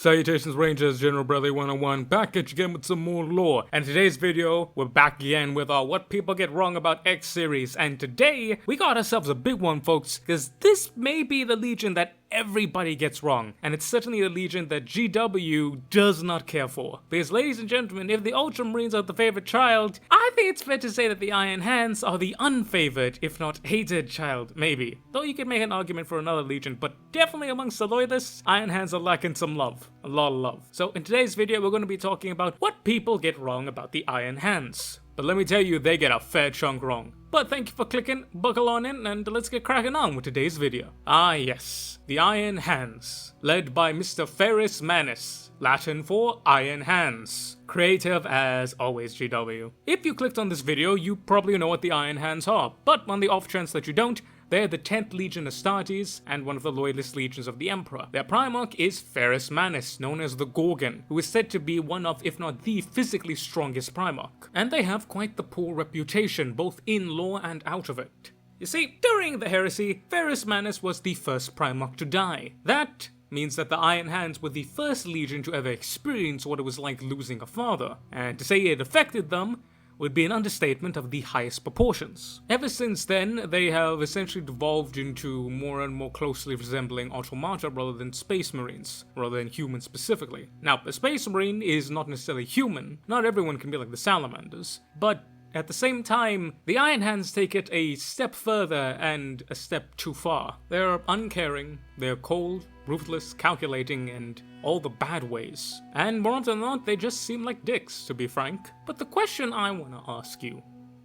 Salutations Rangers, General Bradley 101, back at you again with some more lore. And today's video, we're back again with our What People Get Wrong About X series. And today, we got ourselves a big one, folks, because this may be the Legion that everybody gets wrong. And it's certainly a Legion that GW does not care for. Because ladies and gentlemen, if the Ultramarines are the favorite child, I think it's fair to say that the Iron Hands are the unfavored, if not hated child, maybe. Though you could make an argument for another Legion, but definitely amongst the loyalists, Iron Hands are lacking some love. A lot of love. So in today's video, we're going to be talking about what people get wrong about the Iron Hands. But let me tell you, they get a fair chunk wrong. But thank you for clicking, buckle on in, and let's get cracking on with today's video. Ah yes, the Iron Hands, led by Mr. Horus Manus, Latin for Iron Hands. Creative as always, GW. If you clicked on this video, you probably know what the Iron Hands are, but on the off chance that you don't, they're the 10th Legion Astartes and one of the loyalist legions of the Emperor. Their primarch is Horus Manus, known as the Gorgon, who is said to be one of, if not the physically strongest primarch. And they have quite the poor reputation, both in lore and out of it. You see, during the heresy, Horus Manus was the first primarch to die. That means that the Iron Hands were the first legion to ever experience what it was like losing a father, and to say it affected them would be an understatement of the highest proportions. Ever since then, they have essentially devolved into more and more closely resembling automata rather than space marines, rather than humans specifically. Now, a space marine is not necessarily human, not everyone can be like the salamanders, but at the same time, the Iron Hands take it a step further and a step too far. They're uncaring, they're cold, ruthless, calculating, and all the bad ways. And more often than not, they just seem like dicks, to be frank. But the question I want to ask you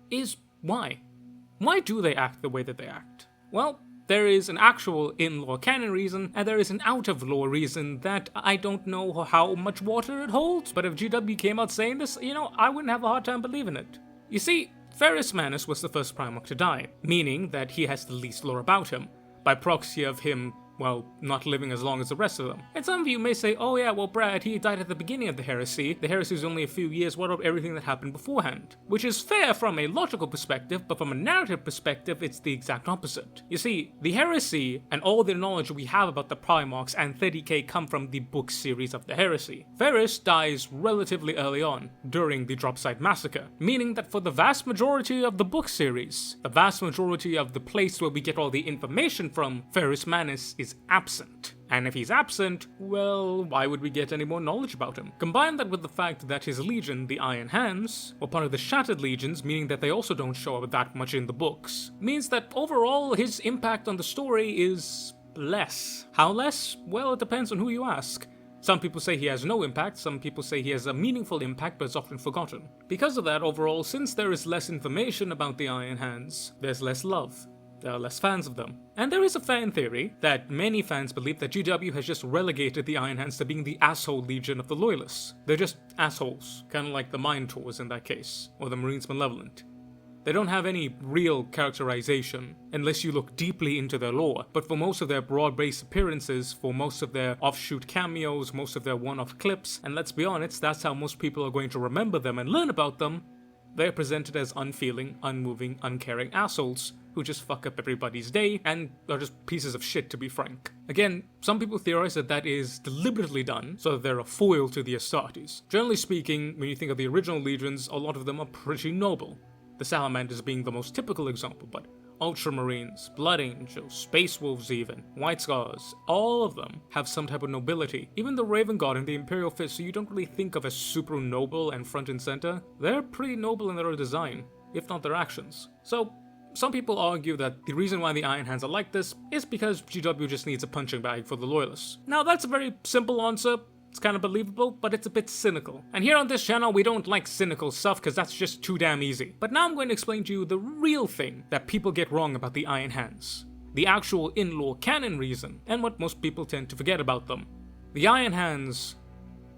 is why? Why do they act the way that they act? Well, there is an actual in-lore canon reason, and there is an out-of-lore reason that I don't know how much water it holds, but if GW came out saying this, I wouldn't have a hard time believing it. You see, Horus Manus was the first primarch to die, meaning that he has the least lore about him, by proxy of him, well, not living as long as the rest of them. And some of you may say, oh yeah, well Brad, he died at the beginning of the heresy was only a few years, what about everything that happened beforehand? Which is fair from a logical perspective, but from a narrative perspective, it's the exact opposite. You see, the heresy and all the knowledge we have about the Primarchs and 30k come from the book series of the heresy. Horus dies relatively early on, during the Dropsite Massacre, meaning that for the vast majority of the book series, the vast majority of the place where we get all the information from, Horus Manus is absent. And if he's absent, well, why would we get any more knowledge about him? Combine that with the fact that his legion, the Iron Hands, were part of the Shattered Legions, meaning that they also don't show up that much in the books, means that overall his impact on the story is less. How less? Well, it depends on who you ask. Some people say he has no impact, some people say he has a meaningful impact but is often forgotten. Because of that, overall, since there is less information about the Iron Hands, there's less love. There are less fans of them. And there is a fan theory that many fans believe that GW has just relegated the Iron Hands to being the asshole legion of the Loyalists. They're just assholes, kind of like the Minotaurs in that case, or the Marines Malevolent. They don't have any real characterization, unless you look deeply into their lore, but for most of their broad-based appearances, for most of their offshoot cameos, most of their one-off clips, and let's be honest, that's how most people are going to remember them and learn about them, they're presented as unfeeling, unmoving, uncaring assholes who just fuck up everybody's day and are just pieces of shit, to be frank. Again, some people theorize that that is deliberately done so that they're a foil to the Astartes. Generally speaking, when you think of the original legions, a lot of them are pretty noble. The Salamanders being the most typical example, but Ultramarines, Blood Angels, Space Wolves even, White Scars, all of them have some type of nobility. Even the Raven Guard and the Imperial Fist, who you don't really think of as super noble and front and center, they're pretty noble in their design, if not their actions. So, some people argue that the reason why the Iron Hands are like this is because GW just needs a punching bag for the Loyalists. Now that's a very simple answer, it's kind of believable, but it's a bit cynical. And here on this channel, we don't like cynical stuff because that's just too damn easy. But now I'm going to explain to you the real thing that people get wrong about the Iron Hands. The actual in-lore canon reason, and what most people tend to forget about them. The Iron Hands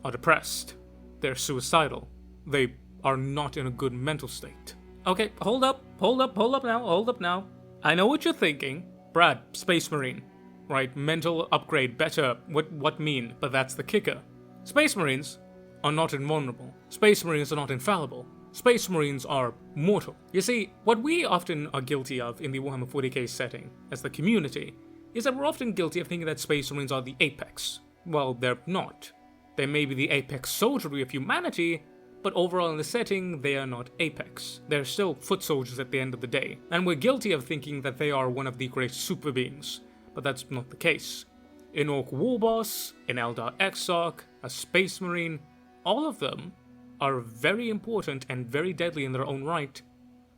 are depressed. They're suicidal. They are not in a good mental state. Okay, hold up now. I know what you're thinking. Brad, Space Marine. Right, mental upgrade, better, what mean? But that's the kicker. Space Marines are not invulnerable. Space Marines are not infallible. Space Marines are mortal. You see, what we often are guilty of in the Warhammer 40k setting, as the community, is that we're often guilty of thinking that Space Marines are the apex. Well, they're not. They may be the apex soldiery of humanity, but overall in the setting, they are not apex. They're still foot soldiers at the end of the day, and we're guilty of thinking that they are one of the great super beings, but that's not the case. An Orc Warboss, an Eldar Exarch, a Space Marine, all of them are very important and very deadly in their own right,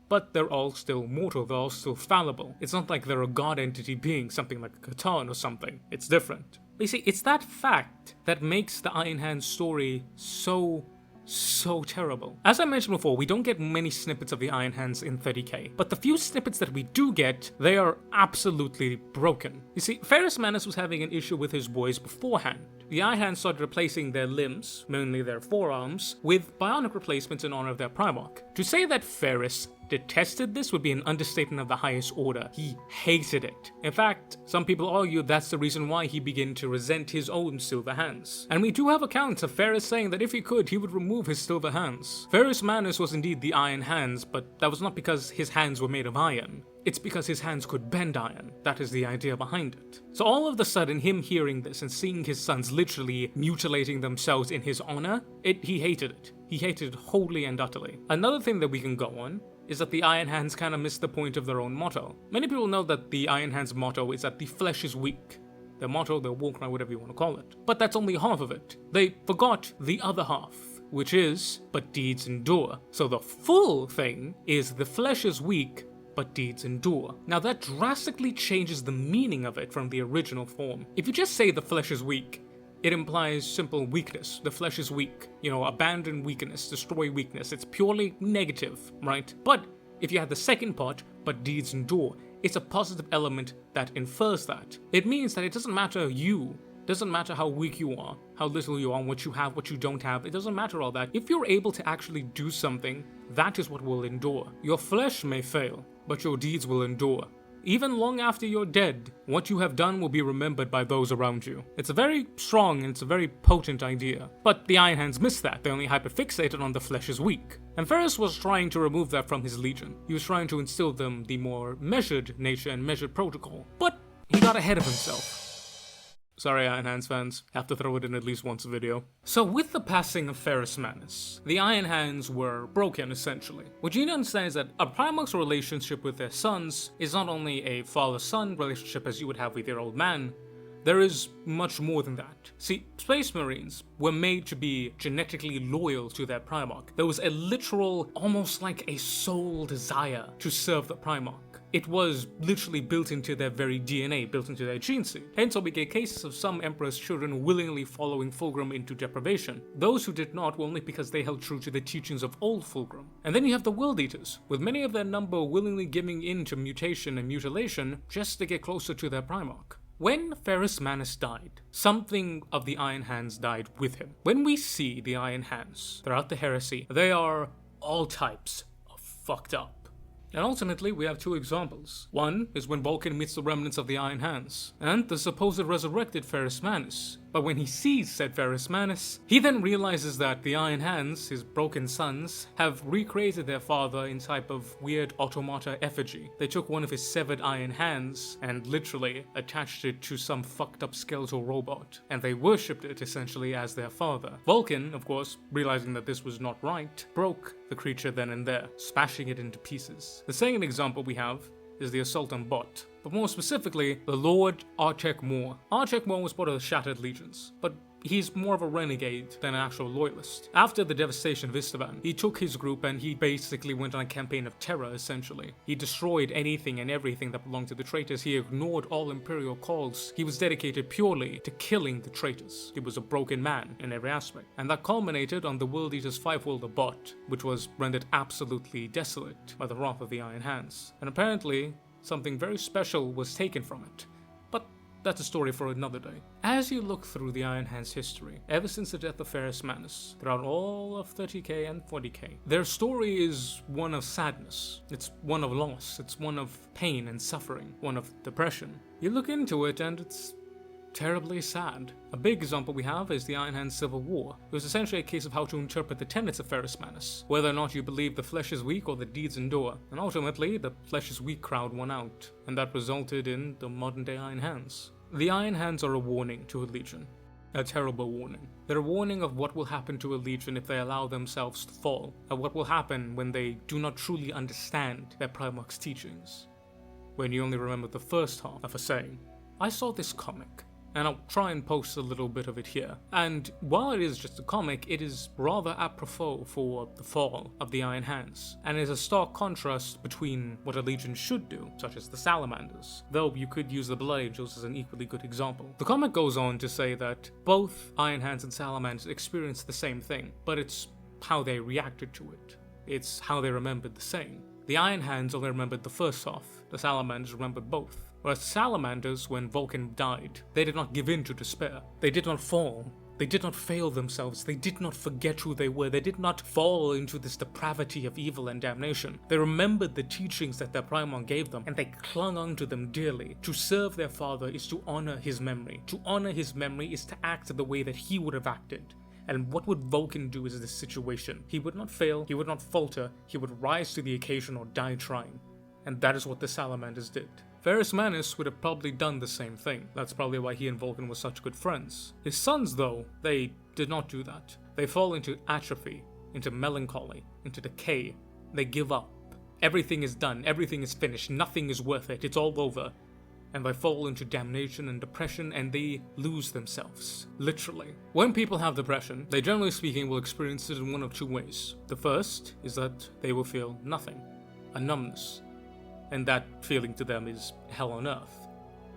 but they're all still mortal, they're all still fallible. It's not like they're a god entity being, something like a Catan or something. It's different. But you see, it's that fact that makes the Iron Hands story so terrible. As I mentioned before, we don't get many snippets of the Iron Hands in 30k, but the few snippets that we do get, they are absolutely broken. You see, Ferrus Manus was having an issue with his boys beforehand. The Iron Hands started replacing their limbs, mainly their forearms, with bionic replacements in honor of their primarch. To say that Ferrus detested this would be an understatement of the highest order. He hated it. In fact, some people argue that's the reason why he began to resent his own silver hands. And we do have accounts of Ferrus saying that if he could, he would remove his silver hands. Ferrus Manus was indeed the Iron Hands, but that was not because his hands were made of iron. It's because his hands could bend iron. That is the idea behind it. So all of a sudden, him hearing this and seeing his sons literally mutilating themselves in his honor, he hated it. He hated it wholly and utterly. Another thing that we can go on is that the Iron Hands kind of missed the point of their own motto. Many people know that the Iron Hands motto is that the flesh is weak. Their motto, their war cry, whatever you want to call it. But that's only half of it. They forgot the other half, which is, but deeds endure. So the full thing is the flesh is weak, but deeds endure. Now that drastically changes the meaning of it from the original form. If you just say the flesh is weak, it implies simple weakness. The flesh is weak. You know, abandon weakness, destroy weakness. It's purely negative, right? But if you have the second part, but deeds endure, it's a positive element that infers that. It means that it doesn't matter doesn't matter how weak you are, how little you are, what you have, what you don't have, it doesn't matter all that. If you're able to actually do something, that is what will endure. Your flesh may fail, but your deeds will endure. Even long after you're dead, what you have done will be remembered by those around you. It's a very strong and it's a very potent idea. But the Iron Hands missed that. They only hyperfixated on the flesh is weak. And Ferrus was trying to remove that from his legion. He was trying to instill them the more measured nature and measured protocol. But he got ahead of himself. Sorry, Iron Hands fans, have to throw it in at least once a video. So with the passing of Ferrus Manus, the Iron Hands were broken essentially. What you need to understand is that a primarch's relationship with their sons is not only a father-son relationship as you would have with your old man, there is much more than that. See, Space Marines were made to be genetically loyal to their primarch. There was a literal, almost like a soul desire to serve the primarch. It was literally built into their very DNA, built into their gene seed. Hence, we get cases of some Emperor's children willingly following Fulgrim into deprivation. Those who did not were only because they held true to the teachings of old Fulgrim. And then you have the World Eaters, with many of their number willingly giving in to mutation and mutilation just to get closer to their primarch. When Ferrus Manus died, something of the Iron Hands died with him. When we see the Iron Hands throughout the heresy, they are all types of fucked up. And ultimately, we have two examples. One is when Vulcan meets the remnants of the Iron Hands, and the supposed resurrected Ferrus Manus. But when he sees said Ferrus Manus, he then realizes that the Iron Hands, his broken sons, have recreated their father in type of weird automata effigy. They took one of his severed iron hands and literally attached it to some fucked up skeletal robot, and they worshipped it essentially as their father. Vulcan, of course, realizing that this was not right, broke the creature then and there, smashing it into pieces. The second example we have is the assault on Bot, but more specifically, the Lord Archek Moore. Archek Moore was part of the Shattered Legions, but he's more of a renegade than an actual loyalist. After the devastation of Istavan, he took his group and he basically went on a campaign of terror, essentially. He destroyed anything and everything that belonged to the traitors. He ignored all imperial calls. He was dedicated purely to killing the traitors. He was a broken man in every aspect. And that culminated on the World Eater's fivefold Bot, which was rendered absolutely desolate by the wrath of the Iron Hands. And apparently, something very special was taken from it. But that's a story for another day. As you look through the Iron Hands history, ever since the death of Ferrus Manus, throughout all of 30k and 40k, their story is one of sadness. It's one of loss. It's one of pain and suffering. One of depression. You look into it and it's terribly sad. A big example we have is the Iron Hands Civil War. It was essentially a case of how to interpret the tenets of Ferrus Manus, whether or not you believe the flesh is weak or the deeds endure, and ultimately the flesh is weak crowd won out, and that resulted in the modern day Iron Hands. The Iron Hands are a warning to a legion. a terrible warning. They're a warning of what will happen to a legion if they allow themselves to fall, and what will happen when they do not truly understand their primarch's teachings, when you only remember the first half of a saying. I saw this comic, and I'll try and post a little bit of it here. And while it is just a comic, it is rather apropos for the fall of the Iron Hands, and is a stark contrast between what a legion should do, such as the Salamanders, though you could use the Blood Angels as an equally good example. The comic goes on to say that both Iron Hands and Salamanders experienced the same thing, but it's how they reacted to it. It's how they remembered the same. The Iron Hands only remembered the first half, the Salamanders remembered both. Whereas the Salamanders, when Vulcan died, they did not give in to despair. They did not fall. They did not fail themselves. They did not forget who they were. They did not fall into this depravity of evil and damnation. They remembered the teachings that their Primarch gave them, and they clung onto them dearly. To serve their father is to honor his memory. To honor his memory is to act the way that he would have acted. And what would Vulcan do in this situation? He would not fail, he would not falter, he would rise to the occasion or die trying. And that is what the Salamanders did. Ferrus Manus would have probably done the same thing. That's probably why he and Vulcan were such good friends. His sons, though, they did not do that. They fall into atrophy, into melancholy, into decay. They give up. Everything is done, everything is finished, nothing is worth it, it's all over. And they fall into damnation and depression, and they lose themselves. Literally. When people have depression, they generally speaking will experience it in one of two ways. The first is that they will feel nothing, a numbness. And that feeling to them is hell on earth.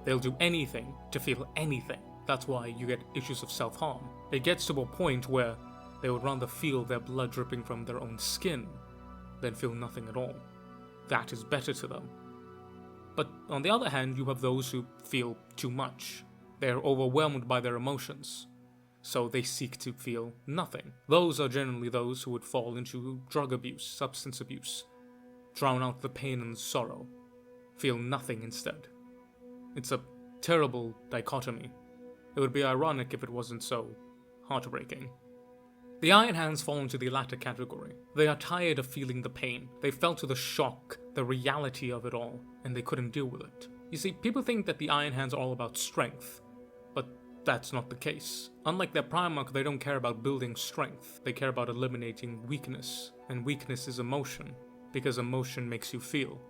They'll do anything to feel anything. That's why you get issues of self-harm. It gets to a point where they would rather feel their blood dripping from their own skin than feel nothing at all. That is better to them. But on the other hand, you have those who feel too much. They are overwhelmed by their emotions, so they seek to feel nothing. Those are generally those who would fall into drug abuse, substance abuse, drown out the pain and sorrow, feel nothing instead. It's a terrible dichotomy. It would be ironic if it wasn't so heartbreaking. The Iron Hands fall into the latter category. They are tired of feeling the pain. They felt the shock, the reality of it all, and they couldn't deal with it. You see, people think that the Iron Hands are all about strength, but that's not the case. Unlike their Primarch, they don't care about building strength. They care about eliminating weakness, and weakness is emotion, because emotion makes you feel.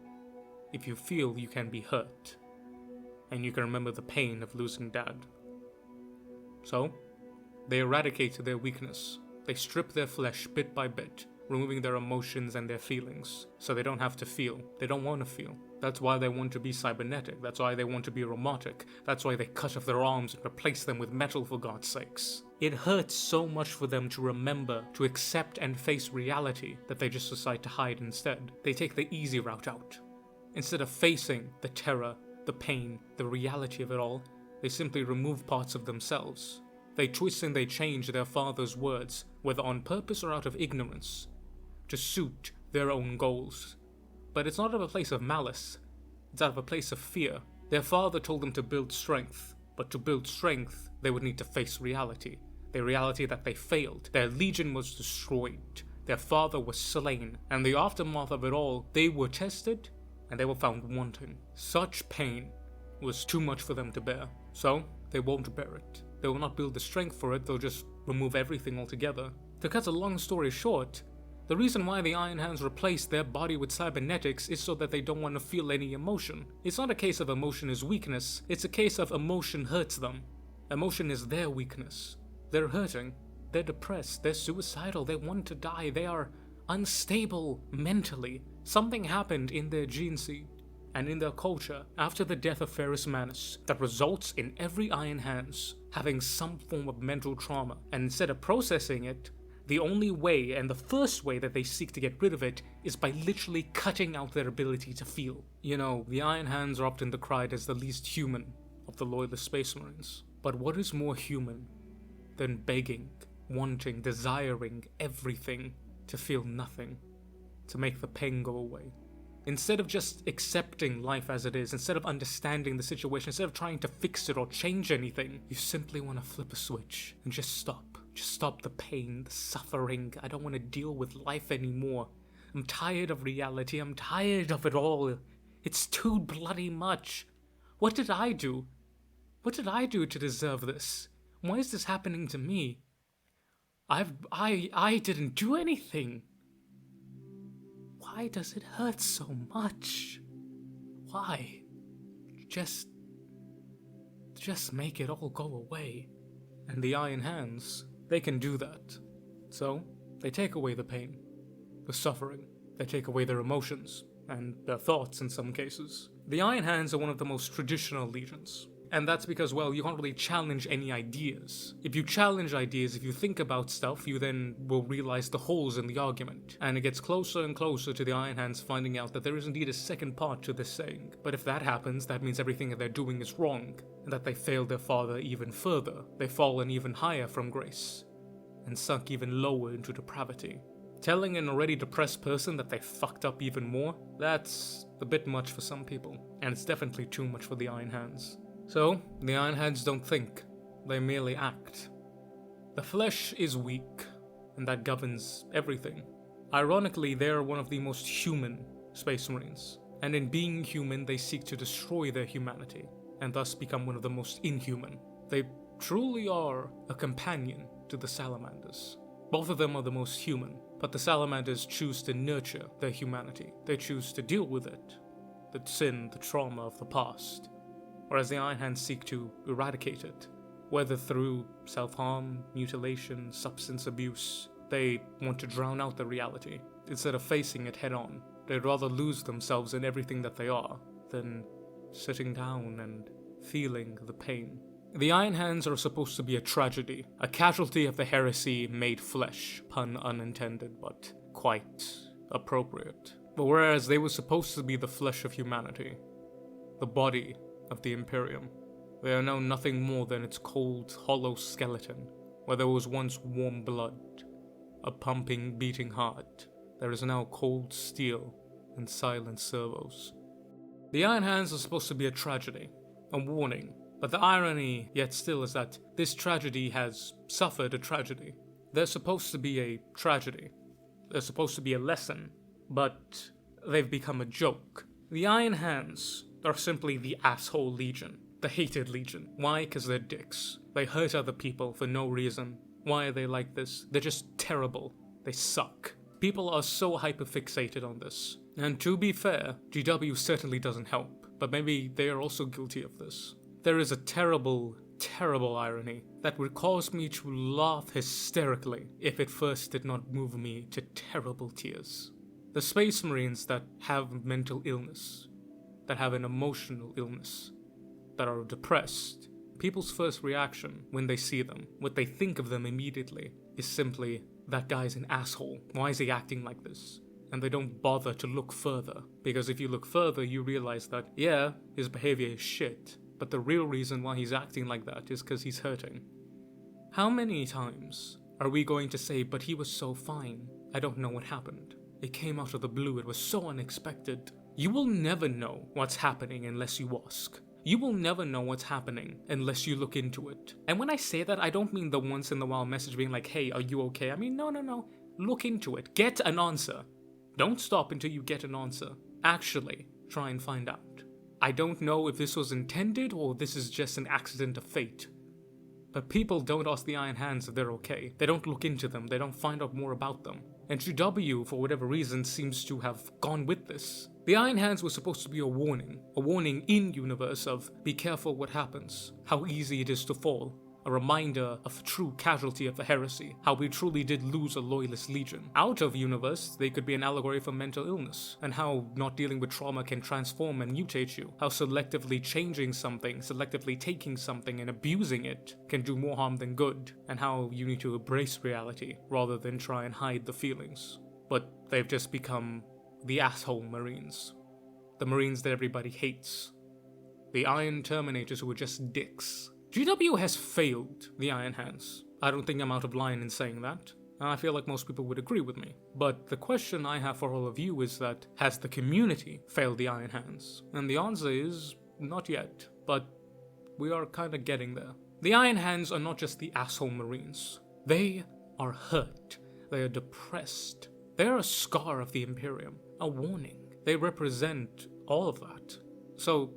If you feel, you can be hurt, and you can remember the pain of losing Dad. So, they eradicate their weakness. They strip their flesh bit by bit, removing their emotions and their feelings, so they don't have to feel. They don't want to feel. That's why they want to be cybernetic. That's why they want to be robotic. That's why they cut off their arms and replace them with metal, for God's sakes. It hurts so much for them to remember, to accept and face reality, that they just decide to hide instead. They take the easy route out. Instead of facing the terror, the pain, the reality of it all, they simply remove parts of themselves. They twist and they change their father's words, whether on purpose or out of ignorance, to suit their own goals. But it's not out of a place of malice, it's out of a place of fear. Their father told them to build strength, but to build strength, they would need to face reality. The reality that they failed. Their legion was destroyed. Their father was slain. And the aftermath of it all, they were tested, and they were found wanting. Such pain was too much for them to bear. So, they won't bear it. They will not build the strength for it, they'll just remove everything altogether. To cut a long story short, the reason why the Iron Hands replace their body with cybernetics is so that they don't want to feel any emotion. It's not a case of emotion is weakness, it's a case of emotion hurts them. Emotion is their weakness. They're hurting, they're depressed, they're suicidal, they want to die, they are unstable mentally. Something happened in their gene seed and in their culture after the death of Ferrus Manus that results in every Iron Hands having some form of mental trauma, and instead of processing it, the only way and the first way that they seek to get rid of it is by literally cutting out their ability to feel. You know, the Iron Hands are often decried as the least human of the loyalist Space Marines. But what is more human than begging, wanting, desiring everything to feel nothing, to make the pain go away? Instead of just accepting life as it is, instead of understanding the situation, instead of trying to fix it or change anything, you simply want to flip a switch and just stop. Just stop the pain, the suffering. I don't want to deal with life anymore. I'm tired of reality. I'm tired of it all. It's too bloody much. What did I do? What did I do to deserve this? Why is this happening to me? I didn't do anything. Why does it hurt so much? Why? Just make it all go away. And the Iron Hands, they can do that. So, they take away the pain, the suffering. They take away their emotions, and their thoughts in some cases. The Iron Hands are one of the most traditional legions. And that's because, well, you can't really challenge any ideas. If you challenge ideas, if you think about stuff, you then will realize the holes in the argument. And it gets closer and closer to the Iron Hands finding out that there is indeed a second part to this saying. But if that happens, that means everything that they're doing is wrong, and that they failed their father even further. They've fallen even higher from grace, and sunk even lower into depravity. Telling an already depressed person that they fucked up even more, that's a bit much for some people. And it's definitely too much for the Iron Hands. So, the Iron Hands don't think, they merely act. The flesh is weak, and that governs everything. Ironically, they are one of the most human Space Marines, and in being human, they seek to destroy their humanity, and thus become one of the most inhuman. They truly are a companion to the Salamanders. Both of them are the most human, but the Salamanders choose to nurture their humanity. They choose to deal with it, the sin, the trauma of the past. Whereas the Iron Hands seek to eradicate it, whether through self-harm, mutilation, substance abuse. They want to drown out the reality, instead of facing it head-on. They'd rather lose themselves in everything that they are, than sitting down and feeling the pain. The Iron Hands are supposed to be a tragedy, a casualty of the heresy made flesh, pun unintended, but quite appropriate. But whereas they were supposed to be the flesh of humanity, the body of the Imperium, they are now nothing more than its cold, hollow skeleton, where there was once warm blood, a pumping, beating heart. There is now cold steel and silent servos. The Iron Hands are supposed to be a tragedy, a warning, but the irony yet still is that this tragedy has suffered a tragedy. They're supposed to be a tragedy. They're supposed to be a lesson, but they've become a joke. The Iron Hands are simply the asshole legion, the hated legion. Why? Because they're dicks. They hurt other people for no reason. Why are they like this? They're just terrible. They suck. People are so hyperfixated on this. And to be fair, GW certainly doesn't help, but maybe they are also guilty of this. There is a terrible, terrible irony that would cause me to laugh hysterically if it first did not move me to terrible tears. The Space Marines that have mental illness, that have an emotional illness, that are depressed, people's first reaction when they see them, what they think of them immediately, is simply, that guy's an asshole. Why is he acting like this? And they don't bother to look further, because if you look further, you realize that, yeah, his behavior is shit, but the real reason why he's acting like that is because he's hurting. How many times are we going to say, but he was so fine, I don't know what happened. It came out of the blue, it was so unexpected. You will never know what's happening unless you ask. You will never know what's happening unless you look into it. And when I say that, I don't mean the once in a while message being like, hey, are you okay? I mean, no. Look into it. Get an answer. Don't stop until you get an answer. Actually, try and find out. I don't know if this was intended or this is just an accident of fate. But people don't ask the Iron Hands if they're okay. They don't look into them. They don't find out more about them. And GW, for whatever reason, seems to have gone with this. The Iron Hands were supposed to be a warning in-universe of be careful what happens, how easy it is to fall, a reminder of a true casualty of the heresy, how we truly did lose a loyalist legion. Out of universe, they could be an allegory for mental illness, and how not dealing with trauma can transform and mutate you, how selectively changing something, selectively taking something and abusing it can do more harm than good, and how you need to embrace reality rather than try and hide the feelings. But they've just become the asshole Marines. The Marines that everybody hates. The Iron Terminators who are just dicks. GW has failed the Iron Hands. I don't think I'm out of line in saying that. I feel like most people would agree with me. But the question I have for all of you is that, has the community failed the Iron Hands? And the answer is, not yet. But we are kinda getting there. The Iron Hands are not just the asshole Marines. They are hurt. They are depressed. They are a scar of the Imperium. A warning. They represent all of that. So,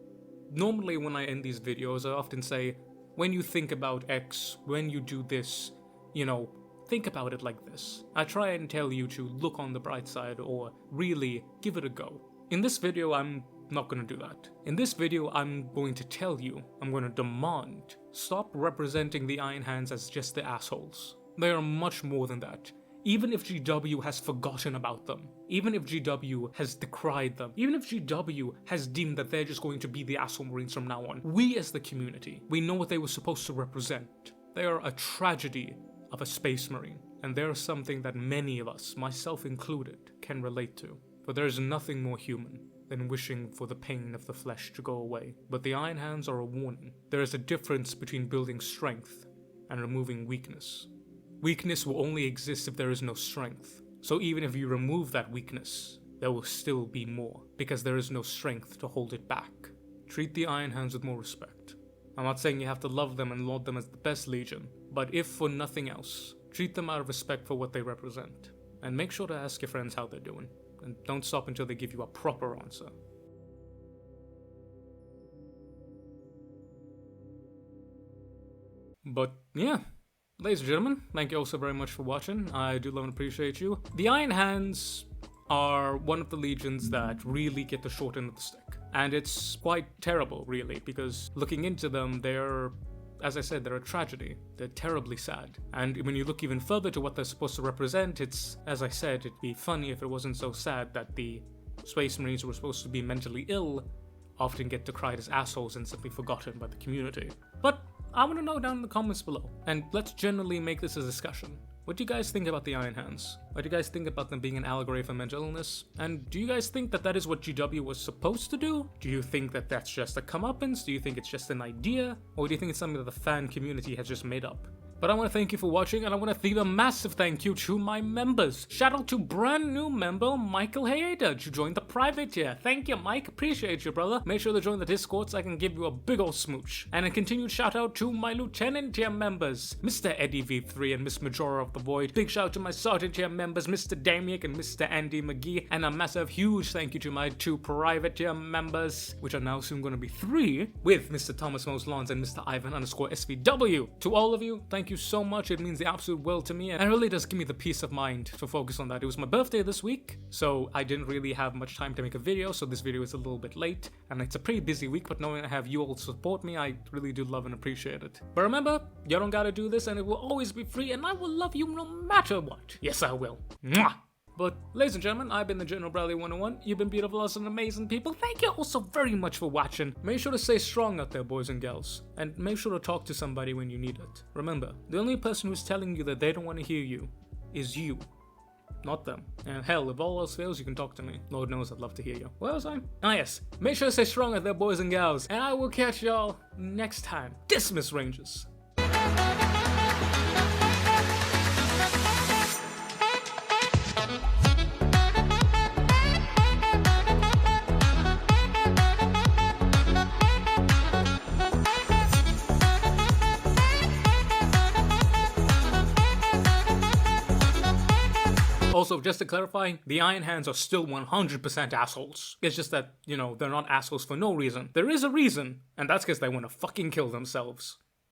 normally when I end these videos, I often say, when you think about X, when you do this, you know, think about it like this. I try and tell you to look on the bright side or really give it a go. In this video, I'm not going to do that. In this video, I'm going to tell you, I'm going to demand, stop representing the Iron Hands as just the assholes. They are much more than that. Even if GW has forgotten about them, even if GW has decried them, even if GW has deemed that they're just going to be the asshole Marines from now on, we as the community, we know what they were supposed to represent. They are a tragedy of a Space Marine, and they're something that many of us, myself included, can relate to. For there is nothing more human than wishing for the pain of the flesh to go away. But the Iron Hands are a warning. There is a difference between building strength and removing weakness. Weakness will only exist if there is no strength. So even if you remove that weakness, there will still be more, because there is no strength to hold it back. Treat the Iron Hands with more respect. I'm not saying you have to love them and laud them as the best legion, but if for nothing else, treat them out of respect for what they represent. And make sure to ask your friends how they're doing, and don't stop until they give you a proper answer. But yeah, ladies and gentlemen, thank you all so very much for watching. I do love and appreciate you. The Iron Hands are one of the legions that really get the short end of the stick. And it's quite terrible, really, because looking into them, they're, as I said, they're a tragedy. They're terribly sad. And when you look even further to what they're supposed to represent, it's, as I said, it'd be funny if it wasn't so sad that the Space Marines who were supposed to be mentally ill often get decried as assholes and simply forgotten by the community. But I want to know down in the comments below, and let's generally make this a discussion. What do you guys think about the Iron Hands? What do you guys think about them being an allegory for mental illness? And do you guys think that that is what GW was supposed to do? Do you think that that's just a comeuppance? Do you think it's just an idea? Or do you think it's something that the fan community has just made up? But I want to thank you for watching, and I want to leave a massive thank you to my members. Shout out to brand new member Michael Hayeda, who joined the private tier. Thank you, Mike. Appreciate you, brother. Make sure to join the Discord so I can give you a big ol' smooch. And a continued shout out to my lieutenant tier members, Mr. Eddie V3 and Miss Majora of the Void. Big shout out to my sergeant tier members, Mr. Damiak and Mr. Andy McGee. And a massive, huge thank you to my 2 private tier members, which are now soon going to be 3, with Mr. Thomas Mose Lawns and Mr. Ivan_SVW. To all of you, thank you so much. It means the absolute world to me, and it really does give me the peace of mind to focus on that. It was my birthday this week, so I didn't really have much time to make a video, so this video is a little bit late, and it's a pretty busy week, but knowing I have you all to support me, I really do love and appreciate it. But remember, you don't gotta do this, and it will always be free, and I will love you no matter what. Yes, I will. Mwah! But, ladies and gentlemen, I've been the General Bradley 101. You've been beautiful, awesome, and amazing people. Thank you all so very much for watching. Make sure to stay strong out there, boys and girls. And make sure to talk to somebody when you need it. Remember, the only person who's telling you that they don't want to hear you is you, not them. And hell, if all else fails, you can talk to me. Lord knows I'd love to hear you. Where was I? Ah, yes. Make sure to stay strong out there, boys and gals. And I will catch y'all next time. Dismiss, Rangers. Also, just to clarify, the Iron Hands are still 100% assholes. It's just that, you know, they're not assholes for no reason. There is a reason, and that's because they want to fucking kill themselves.